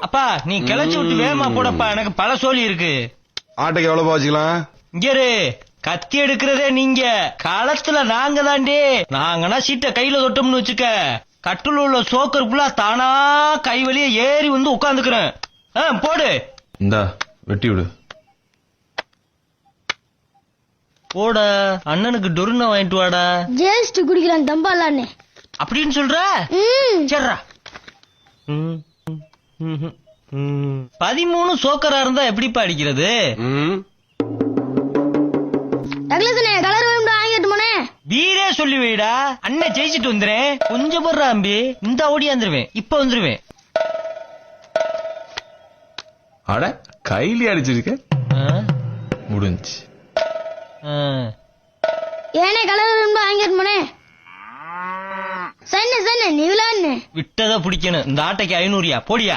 அப்பா நீ கிளச்சி விட்டு வேகமா போடப்பா, எனக்கு பல சோழி இருக்கு. ஆட்டைக்கு எவ்வளவு வச்சுக்கலாம்? இங்கரு கத்தி எடுக்கிறதே நீங்க, களத்துல நாங்க தாண்டி. நாங்கன்னா சீட்டை கையில தொட்டோம்னு வச்சுக்க, கட்டுல உள்ள சோக்கர் புல்லா தானா கை வழிய ஏறி வந்து உட்காந்துக்கிறேன். போடு. இந்தா வெட்டி விடு. போட அண்ணனுக்கு டொருன வாங்கிட்டு வாடா. ஜேஸ்ட் குடிக்கிறான் தம்பாலான்னு அப்படின்னு சொல்ற? சரிடா. 13 சோக்கரா இருந்தா எப்படிப்பா அடிக்கிறது? கலர் வாங்கிட்டு போனே. வீரே சொல்லி வைடா, அண்ணன் ஜெயிச்சிட்டு வந்துறேன். கொஞ்சம் போடுறா அம்பி, இந்த ஓடியாந்துருவேன், இப்ப வந்துருவேன். அட கையிலே அடிச்சிருக்க. முடிஞ்சு. ஏனே கலர் வாங்கிட்டு போனே. சன்ன நீ விளையாடுன விட்டதை பிடிக்கணும். இந்த ஆட்டைக்கு 500 போடியா.